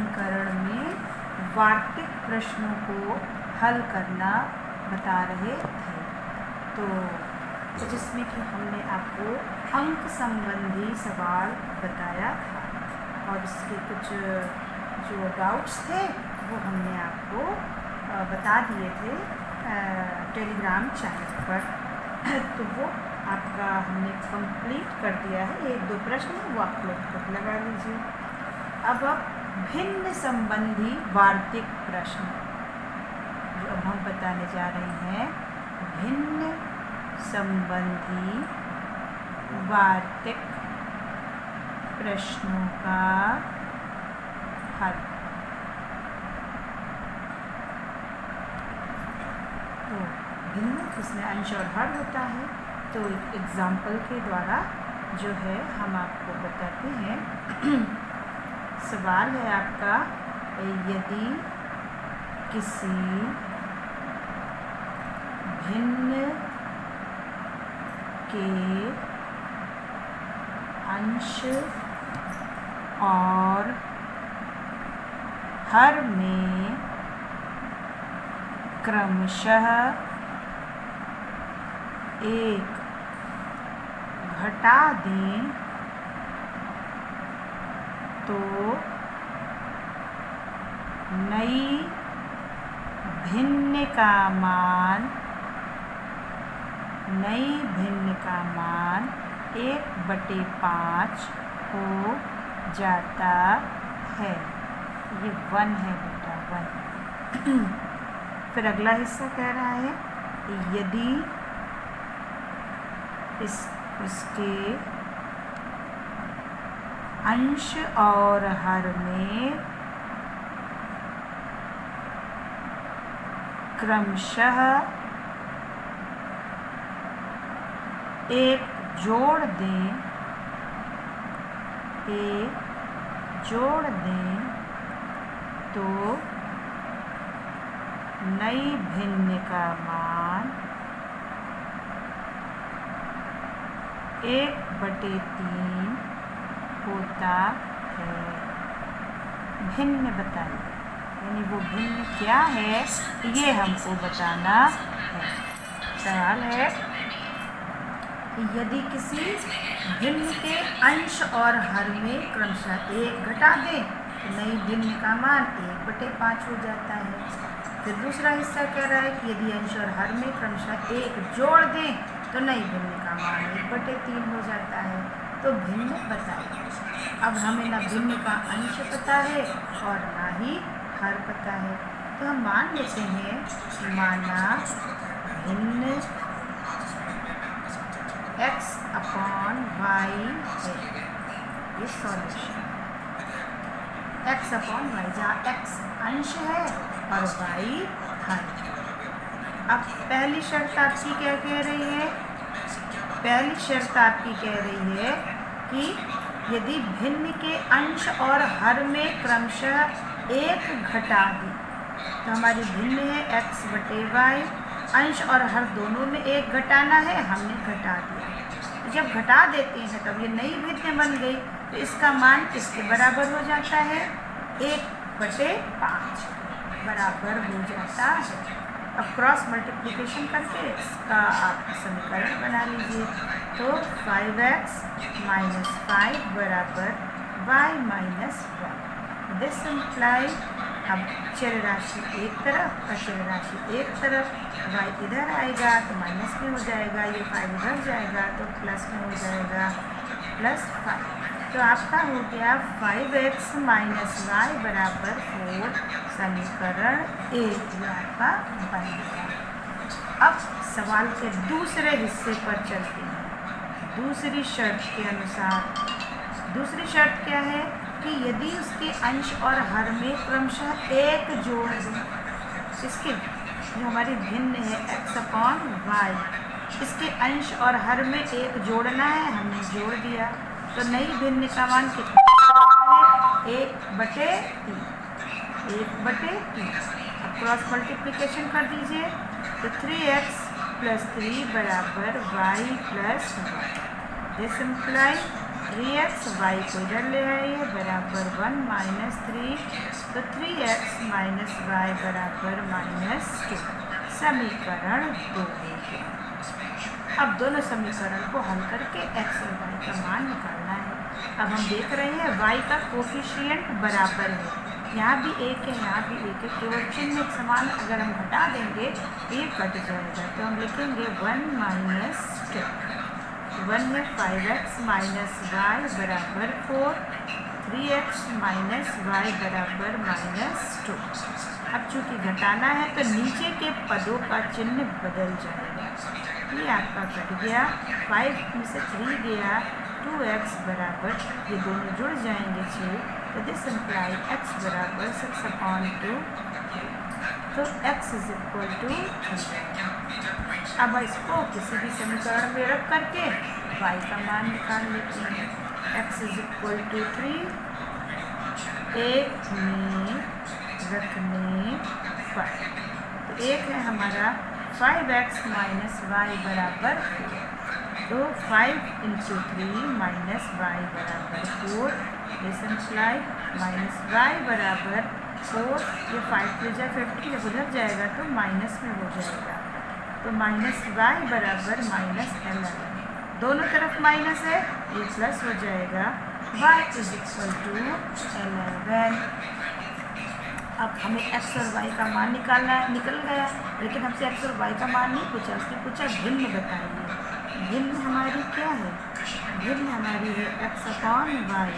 समीकरण में वार्तिक प्रश्नों को हल करना बता रहे थे। तो जिसमें कि हमने आपको अंक संबंधी सवाल बताया था और इसके कुछ जो डाउट्स थे वो हमने आपको बता दिए थे टेलीग्राम चैनल पर। तो वो आपका हमने कंप्लीट कर दिया है। 1-2 प्रश्न है वो आप लोग तक लगा लीजिए। अब भिन्न संबंधी वार्तिक प्रश्न जो अब हम बताने जा रहे हैं, भिन्न संबंधी वार्तिक प्रश्नों का हल। तो भिन्न जिसमें अंश और हर होता है, तो एग्जाम्पल के द्वारा जो है हम आपको बताते हैं। सवाल है आपका, यदि किसी भिन्न के अंश और हर में क्रमशः एक घटा दें तो नई भिन्न का मान 1/5 हो जाता है। ये 1 है बेटा, 1। फिर अगला हिस्सा कह रहा है, यदि इसके अंश और हर में क्रमशः एक जोड़ दें तो नई भिन्न का मान 1/3 होता है। भिन्न बताइए, यानी वो भिन्न क्या है ये हमको बताना है। सवाल है, यदि किसी भिन्न के अंश और हर में क्रमशः 1 घटा दें तो नई भिन्न का मान 1/5 हो जाता है। फिर दूसरा हिस्सा कह रहा है कि यदि अंश और हर में क्रमशः 1 जोड़ दें तो नई भिन्न का मान 1/3 हो जाता है। तो भिन्न बताइए। अब हमें ना भिन्न का अंश पता है और ना ही हर पता है, तो हम मान लेते हैं, माना भिन्न x/y है। ये सॉल्यूशन x/y, जहाँ x अंश है और y हर। अब पहली शर्त आपकी क्या कह रही है? पहली शर्त आपकी कह रही है कि यदि भिन्न के अंश और हर में क्रमशः 1 घटा दें, तो हमारी भिन्न है x/y, अंश और हर दोनों में 1 घटाना है, हमने घटा दिया। तो जब घटा देते हैं तब ये नई भिन्न बन गई, तो इसका मान किसके बराबर हो जाता है? 1/5 बराबर हो जाता है। अब क्रॉस मल्टीप्लिकेशन करके इसका आप समीकरण बना लीजिए। तो 5x - 5 बराबर y - 1। दिस इम्प्लाई, अब चर राशि एक तरफ और चर राशि एक तरफ, y इधर आएगा तो माइनस में हो जाएगा, ये 5 इधर जाएगा तो प्लस में हो जाएगा, +5। तो आपका हो गया 5x - y बराबर 4, समीकरण 1 आपका बन गया। अब सवाल के दूसरे हिस्से पर चलते हैं। दूसरी शर्त के अनुसार, दूसरी शर्त क्या है कि यदि उसके अंश और हर में क्रमशः 1 जोड़ दें, इसके जो हमारी भिन्न है x/y, इसके अंश और हर में 1 जोड़ना है, हमने जोड़ दिया, तो नई भिन्न का मान कितना है? 1/3। 1/3। अब क्रॉस मल्टीप्लिकेशन कर दीजिए, तो 3x + 3 बराबर y + 1। This imply 3x, Y को इधर ले आइए बराबर 1 माइनस 3, तो 3x माइनस वाई बराबर -2। समीकरण 2 हो गया। अब दोनों समीकरण को हल करके x और y का मान निकालना है। अब हम देख रहे हैं y का कोफिशिएंट बराबर है, यहाँ भी 1 है, यहाँ भी 1 है, केवल चिन्ह एक समान। अगर हम घटा देंगे ये कट जाएगा, तो हम लिखेंगे 1 माइनस 2। 1 है 5x माइनस वाई बराबर 4, 3x माइनस वाई बराबर -2। अब चूँकि घटाना है तो नीचे के पदों का चिन्ह बदल जाएगा। ये आपका कट गया, 5 में से 3 गया, 2x बराबर, ये दोनों जुड़ जाएंगे 6, तो दिस इम्प्लाई x बराबर 6/2। तो x इज इक्वल टू 3। अब इसको किसी भी समीकरण में रख करके y का मान निकाल लेते हैं। x इज इक्वल टू 3 एक में रखने पर, तो एक है हमारा 5x माइनस वाई बराबर 4, तो 5 इंटू 3 माइनस वाई बराबर 4, दिस इम्प्लाई माइनस वाई बराबर 4, ये 5 ले जाए 50 जब उधर जाएगा तो माइनस में हो जाएगा, तो माइनस वाई बराबर -11। दोनों तरफ माइनस है, ये प्लस हो जाएगा, y इज इक्वल टू 11। अब हमें x और y का मान निकालना है, निकल गया, लेकिन हमसे x और y का मान नहीं पूछा, उसने पूछा भिन्न बताइए। भिन्न हमारी क्या है? भिन्न हमारी है x/y,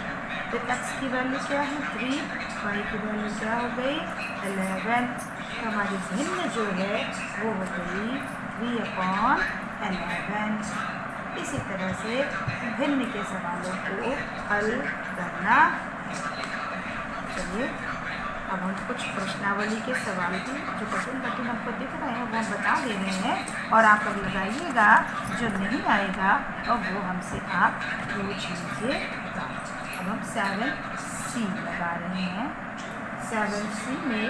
तो x की वैल्यू क्या है 3, y की वैल्यू क्या हो गई 11, तो हमारी भिन्न जो है वो हो गई 3/11। इसी तरह से भिन्न के सवालों को हल करना। चलिए अब हम कुछ प्रश्नावली के सवाल की जो क्वेश्चन पैटर्न हमको दिख रहे हैं वो हम बता दे रहे हैं, और आप अब लगाइएगा, जो नहीं आएगा और वो हमसे आप पूछ लीजिएगा। अब हम 7C लगा रहे हैं। 7C में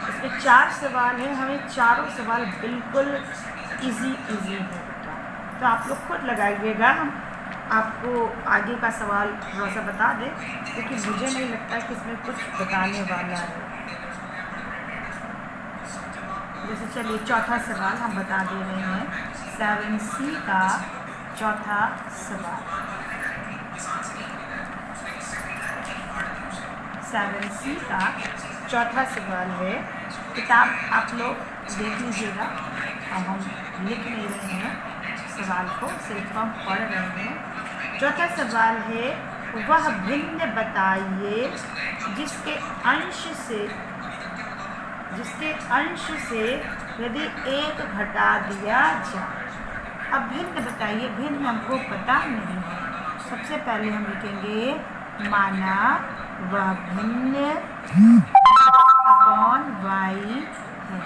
इसमें 4 सवाल हैं, हमें चारों सवाल बिल्कुल इजी है बेटा, तो आप लोग खुद लगाइएगा। हम आपको आगे का सवाल थोड़ा सा बता दें, क्योंकि मुझे नहीं लगता कि इसमें कुछ बताने वाला है। जैसे चलिए चौथा सवाल हम बता दे रहे हैं। 7C का चौथा सवाल, 7C का चौथा सवाल है। किताब आप लोग देख लीजिएगा, अब हम लिख नहीं रहे हैं सवाल को, सिर्फ हम पढ़ रहे हैं। चौथा सवाल है, वह भिन्न बताइए जिसके अंश से यदि 1 घटा दिया जाए। अब भिन्न बताइए, भिन्न हमको पता नहीं है। सबसे पहले हम लिखेंगे माना वह भिन्न अपॉन y है,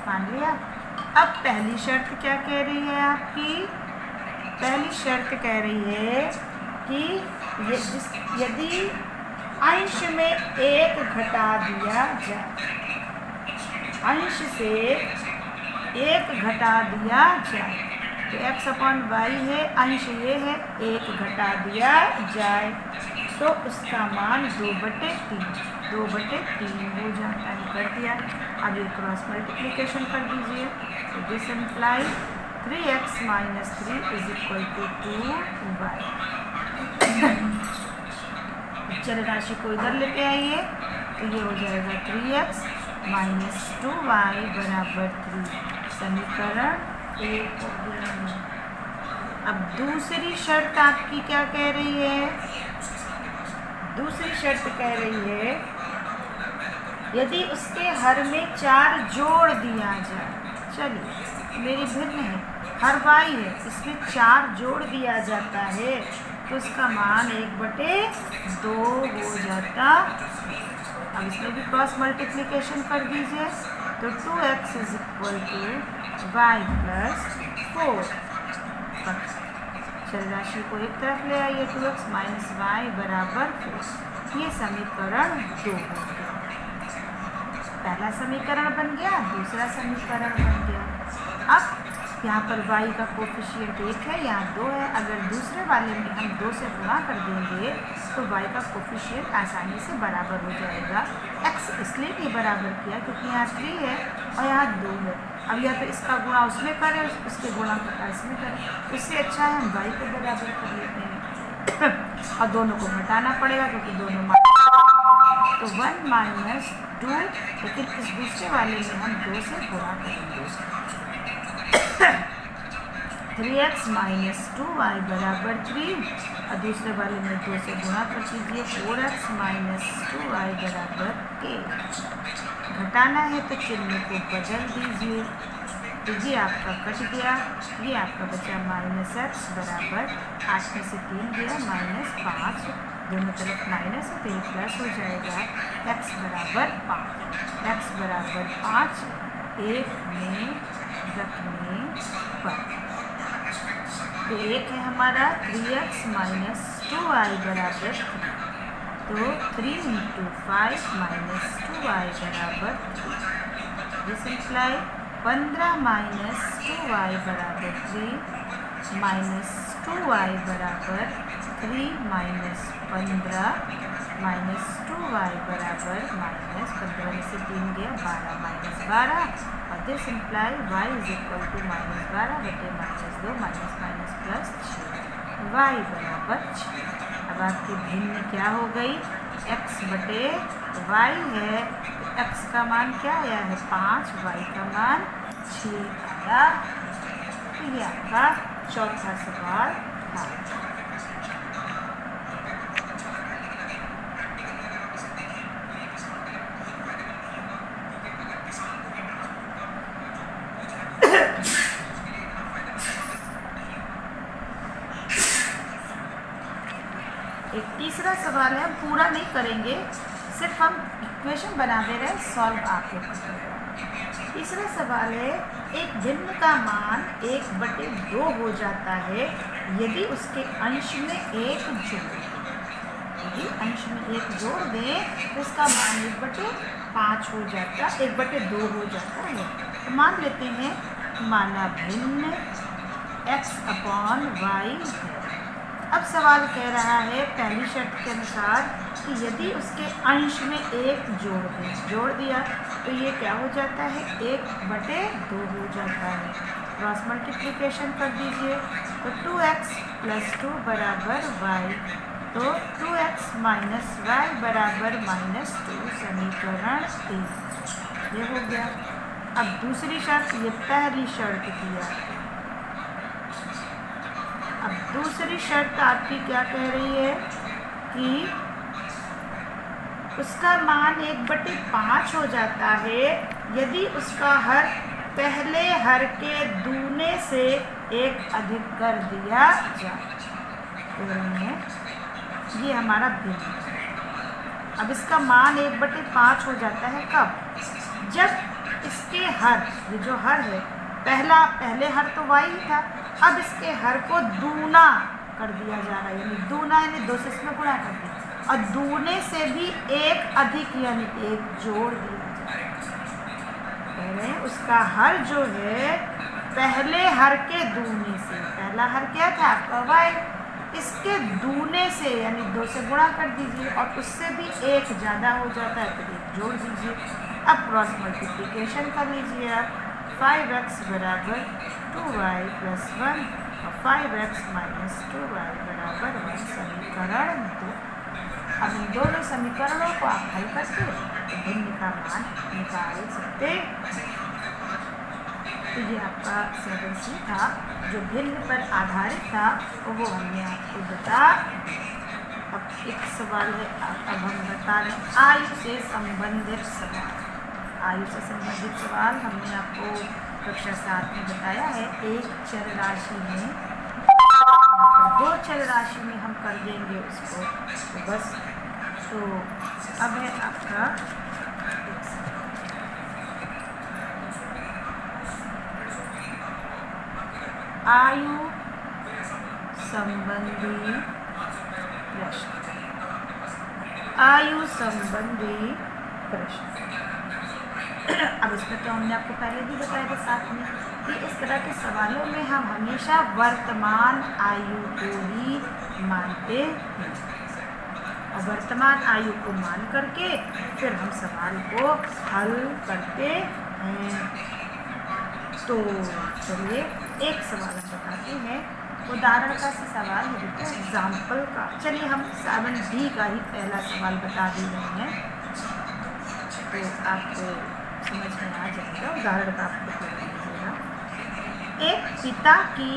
मान लिया। अब पहली शर्त क्या कह रही है आपकी? पहली शर्त कह रही है कि यदि अंश में 1 घटा दिया जाए, अंश से 1 घटा दिया जाए, तो x/y है, अंश ये है, 1 घटा दिया जाए तो उसका मान 2/3 हो जाता है। कर दिया। अब ये क्रॉस मल्टीप्लिकेशन कर दीजिए, तो this imply 3x minus 3 is equal to 2y। चल राशि को इधर लेते आइए, तो ये हो जाएगा 3x माइनस 2y बराबर 3। समीकरण 1 हो गया। अब दूसरी शर्त आपकी क्या कह रही है? दूसरी शर्त कह रही है यदि उसके हर में 4 जोड़ दिया जाए। चलिए मेरी भिन्न है, हर y है, इसमें 4 जोड़ दिया जाता है तो उसका मान 1/2 हो जाता। अब इसमें भी क्रॉस मल्टीप्लिकेशन कर दीजिए, तो 2x is equal to y plus 4। चर राशि को एक तरफ ले आइए, 2x माइनस वाई बराबर 4। ये समीकरण 2 हो गया। पहला समीकरण बन गया, दूसरा समीकरण बन गया। अब यहाँ पर y का कोफिशिएंट 1 है, यहाँ 2 है। अगर दूसरे वाले में हम 2 से गुणा कर देंगे तो y का कोफिशिएंट आसानी से बराबर हो जाएगा। x इसलिए नहीं बराबर किया क्योंकि यहाँ 3 है और यहाँ 2 है। अब या तो इसका गुणा उसमें करें, उसके गुणा का इसमें करें, इससे अच्छा है हम y को बराबर कर लेते हैं और दोनों को घटाना पड़ेगा क्योंकि दोनों तो 1 माइनस 2, लेकिन इस दूसरे वाले में हम 2 से गुणा करेंगे। 3x माइनस 2y बराबर 3 और दूसरे वाले में 2 से गुणा कर दीजिए। 4x माइनस 2y बराबर k। घटाना है तो चिन्ह को बदल दीजिए, तो ये आपका कट गया। ये आपका बचा माइनस x बराबर 8 में से 3 गया माइनस 5, दोनों तरफ माइनस है तो ये प्लस हो जाएगा। x बराबर 5, x बराबर 5 1 में रखने पर तो 1 है हमारा 3x माइनस 2y बराबर 3, तो 3 इंटू 5 माइनस 2y बराबर 3। दिस इम्प्लाई 15 माइनस 2y बराबर 3 माइनस 2y बराबर 3 माइनस 15 माइनस 2y बराबर माइनस 15 में से 3 गया 12 माइनस 12 और this imply y is equal to minus 12 बटे minus 2 minus minus plus 6, y बराबर 6। अब आपकी भिन्न क्या हो गई, x बटे y है, तो x का मान क्या आया है 5, y का मान 6 आया। तो ये आपका चौथा सवाल था। एक तीसरा सवाल है, हम पूरा नहीं करेंगे, सिर्फ हम इक्वेशन बना दे रहे हैं, सॉल्व आप लोग करेंगे। तीसरा सवाल है, एक भिन्न का मान 1/2 हो जाता है यदि उसके अंश में 1 जोड़ दें। यदि अंश में 1 जोड़ दें तो इसका मान 1/5 हो जाता, 1/2 हो जाता है। तो मान लेते हैं माना भिन्न x/y है। अब सवाल कह रहा है पहली शर्त के अनुसार कि यदि उसके अंश में 1 जोड़ दिया तो ये क्या हो जाता है 1/2 हो जाता है। क्रॉस मल्टीप्लिकेशन कर दीजिए तो 2x + 2 बराबर y, तो 2x माइनस y बराबर -2 समीकरण 3 ये हो गया। अब दूसरी शर्त, ये पहली शर्त किया। अब दूसरी शर्त आपकी क्या कह रही है कि उसका मान 1/5 हो जाता है यदि उसका हर पहले हर के दूने से 1 अधिक कर दिया जाए। ये हमारा भिन्न है। अब इसका मान 1/5 हो जाता है कब, जब इसके हर, ये जो हर है पहले हर तो y था, अब इसके हर को दूना कर दिया जा रहा है, यानी दूना यानी 2 से इसमें गुणा कर दिया और दूने से भी 1 अधिक यानी 1 जोड़ दिया जा रहा है। कह रहे हैं उसका हर जो है पहले हर के दूने से, पहला हर क्या था आपका y, इसके दूने से यानी 2 से गुणा कर दीजिए और उससे भी 1 ज़्यादा हो जाता है तो 1 जोड़ दीजिए। अब क्रॉस मल्टीप्लिकेशन कर लीजिए आप, 5x बराबर 2y + 1 और 5x माइनस 2y बराबर 1 समीकरण 2। अब इन दोनों समीकरणों को आप हल करके भिन्न का मान निकाल सकते। तो ये आपका 7C था जो भिन्न पर आधारित था, वो हमने आपको बता। अब एक सवाल है, अब हम बता रहे हैं आयु से संबंधित सवाल। आयु से संबंधित सवाल हमने आपको कक्षा 7 में बताया है। एक चर राशि में 2 चर राशि में हम कर देंगे उसको, तो बस। तो अब है आपका आयु संबंधी प्रश्न। आयु संबंधी प्रश्न। अब इसमें तो हमने आपको पहले भी बताया था साथ में कि इस तरह के सवालों में हम हमेशा वर्तमान आयु को ही मानते हैं और वर्तमान आयु को मान करके फिर हम सवाल को हल करते हैं। तो चलिए एक सवाल हम बताते हैं, उदाहरण का से सवाल है बेटा, एग्जाम्पल का। चलिए हम 7D का ही पहला सवाल बता दे रहे हैं तो आपको समझ में आ जाएगा। उदाहरण का आपको कर दीजिएगा। एक पिता की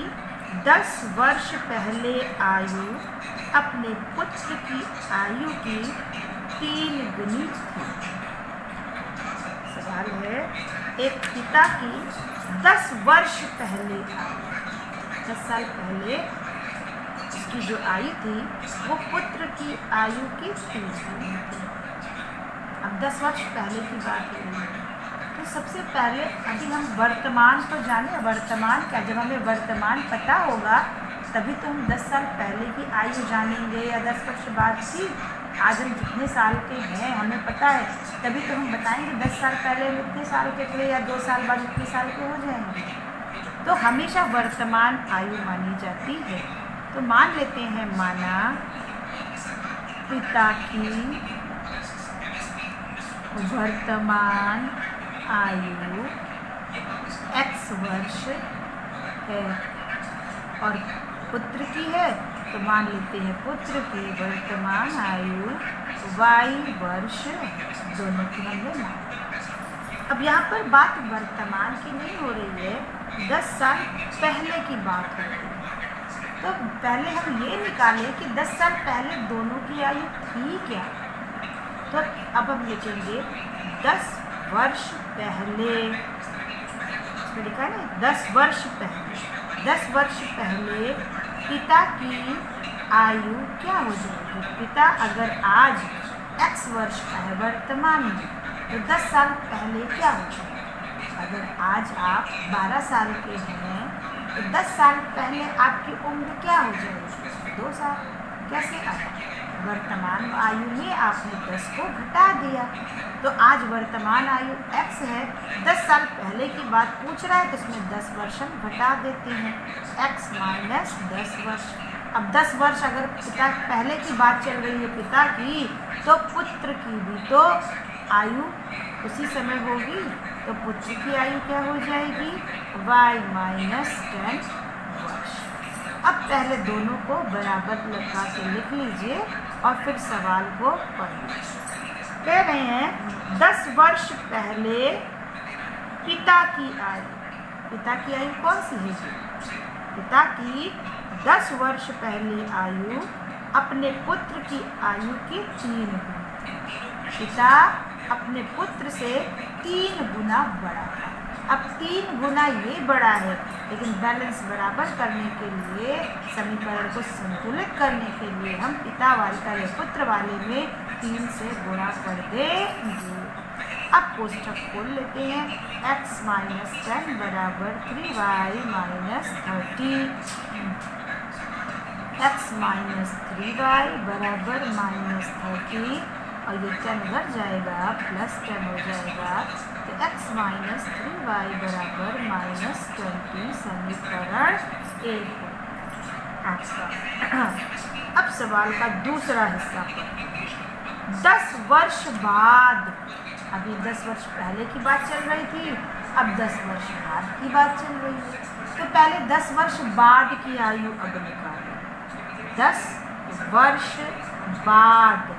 10 वर्ष पहले आयु अपने पुत्र की आयु की 3 गुनी थी। सवाल है, एक पिता की 10 वर्ष पहले आयु, 10 साल पहले उसकी जो आयु थी वो पुत्र की आयु की 3 गुनी थी। अब 10 वर्ष पहले की बात है तो सबसे पहले अभी हम वर्तमान तो जाने। वर्तमान क्या, जब हमें वर्तमान पता होगा तभी तो हम 10 साल पहले की आयु जानेंगे या 10 वर्ष बाद की। आज हम जितने साल के हैं हमें पता है, तभी तो हम बताएंगे 10 साल पहले हम इतने साल के थे या 2 साल बाद इतने साल के हो जाएंगे। तो हमेशा वर्तमान आयु मानी जाती है। तो मान लेते हैं, माना पिता की वर्तमान आयु X वर्ष है और पुत्र की है तो मान लेते हैं पुत्र की वर्तमान आयु Y वर्ष है। दोनों की हमने मान। अब यहाँ पर बात वर्तमान की नहीं हो रही है, 10 साल पहले की बात हो रही है। तो पहले हम ये निकालें कि 10 साल पहले दोनों की आयु थी क्या। तो अब हम लिखेंगे 10 वर्ष पहले, इसमें लिखा है ना 10 वर्ष पहले। 10 वर्ष पहले पिता की आयु क्या हो जाएगी। पिता अगर आज X वर्ष का है वर्तमान में तो 10 साल पहले क्या हो जाएगा। अगर आज आप 12 साल के हैं तो 10 साल पहले आपकी उम्र क्या हो जाएगी, 2 साल। कैसे आया, वर्तमान आयु में आपने 10 को घटा दिया तो आज वर्तमान आयु X है। 10 साल पहले की बात पूछ रहा है तो इसमें 10 वर्ष हम घटा देते हैं, X माइनस 10 वर्ष। अब 10 वर्ष अगर पिता पहले की बात चल रही है पिता की, तो पुत्र की भी तो आयु उसी समय होगी। तो पुत्र की आयु क्या हो जाएगी, Y माइनस 10 वर्ष। अब पहले दोनों को बराबर लगा के लिख लीजिए और फिर सवाल को पढ़िए। कह रहे हैं 10 वर्ष पहले पिता की आयु, पिता की आयु कौन सी है जी, पिता की 10 वर्ष पहले आयु अपने पुत्र की आयु की 3 गुना। पिता अपने पुत्र से 3 गुना बड़ा था। अब 3 गुना ये बड़ा है, लेकिन बैलेंस बराबर करने के लिए, समीकरण को संतुलित करने के लिए हम पिता वाले पुत्र वाले में 3 से गुणा कर देंगे। अब कोष्ठक खोल लेते हैं। x माइनस 10 बराबर 3y minus 30। x minus 3y बराबर माइनस 30 और ये 10 उधर जाएगा प्लस 10 हो जाएगा तो x माइनस 3y बराबर माइनस 20 समीकरण 1 आपका। अब सवाल का दूसरा हिस्सा पर 10 वर्ष बाद, अभी 10 वर्ष पहले की बात चल रही थी, अब 10 वर्ष बाद की बात चल रही है। तो पहले 10 वर्ष बाद की आयु अब निकालें। 10 वर्ष बाद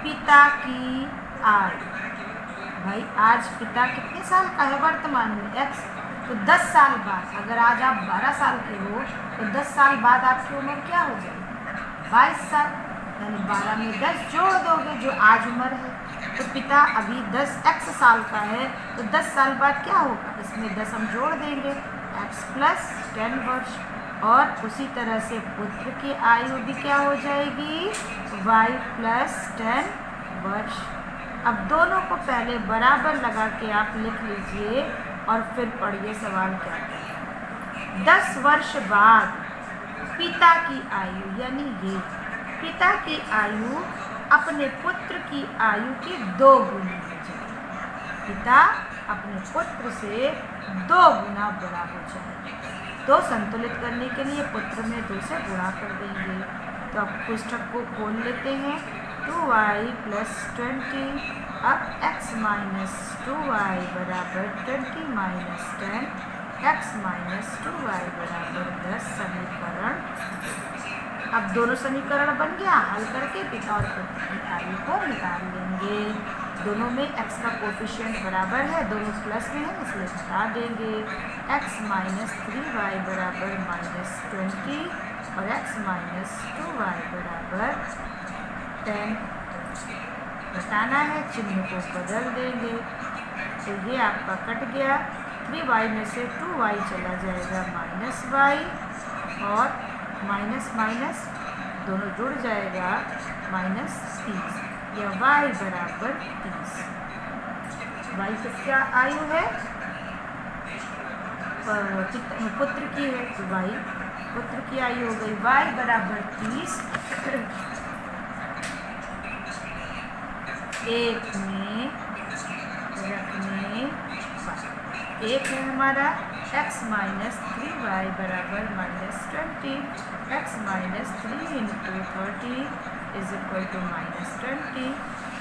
पिता की आयु, भाई आज पिता कितने साल का है वर्तमान में X, तो 10 साल बाद, अगर आज आप 12 साल के हो तो 10 साल बाद आपकी उम्र क्या हो जाएगी, 22 साल। यानी 12 में 10 जोड़ दोगे जो आज उम्र है, तो पिता अभी 10x साल का है तो 10 साल बाद क्या होगा, इसमें 10 हम जोड़ देंगे, x प्लस 10 वर्ष। और उसी तरह से पुत्र की आयु भी क्या हो जाएगी, y प्लस 10 वर्ष। अब दोनों को पहले बराबर लगा के आप लिख लीजिए और फिर पढ़िए सवाल क्या है। 10 वर्ष बाद पिता की आयु यानी ये पिता की आयु अपने पुत्र की आयु की 2 गुनी हो जाए। पिता अपने पुत्र से 2 गुना बड़ा हो जाए। तो संतुलित करने के लिए पुत्र में 2 से गुणा कर देंगे। तो अब पुस्तक को खोल लेते हैं। 2y + 20 अब x - 2y बराबर 20 - 10 x - 2y बराबर 10 समीकरण। अब दोनों समीकरण बन गया। हल करके पिता और पुत्र की आयु को निकाल लेंगे। दोनों में x का कोफिशिएंट बराबर है, दोनों प्लस में है इसलिए घटा देंगे। x - 3y बराबर -20 और x - 2y बराबर 10। घटाना है, चिन्ह को बदल देंगे। तो ये आपका कट गया। 3y में से 2y चला जाएगा -y और माइनस माइनस दोनों जुड़ जाएगा -30 या y बराबर 30। y किसका आयु है? पुत्र की है तो y पुत्र की आयु हो गई y बराबर 30। एक में रखने एक है हमारा x - 3y बराबर -20 x - 3 × 30 = -20।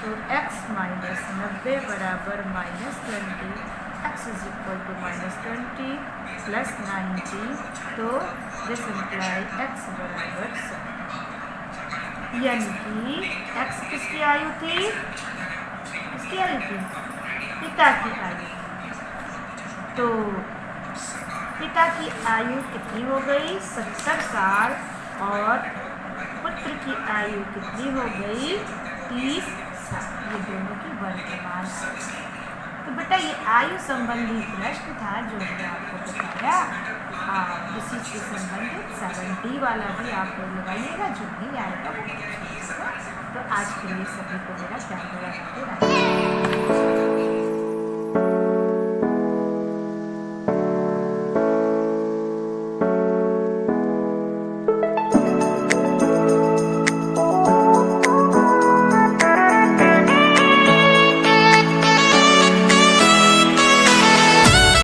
तो x - 90 बराबर -20 x = -20 + 90। तो दिस इम्प्लाई x बराबर 7। यानी कि x किसकी आयु थी? किसकी आयु थी? पिता की आयु। तो पिता की आयु कितनी हो गई? 70 साल और पुत्र की आयु कितनी हो गई? 30 साल। ये दोनों की वर्तमान। तो बेटा ये आयु संबंधी प्रश्न था जो मैंने आपको बताया। इसी से संबंधित 7D वाला भी आप लोग लगाइएगा, जो नहीं आएगा वो पूछिएगा। तो आज के लिए सभी को मेरा प्यार भरा राधे राधे।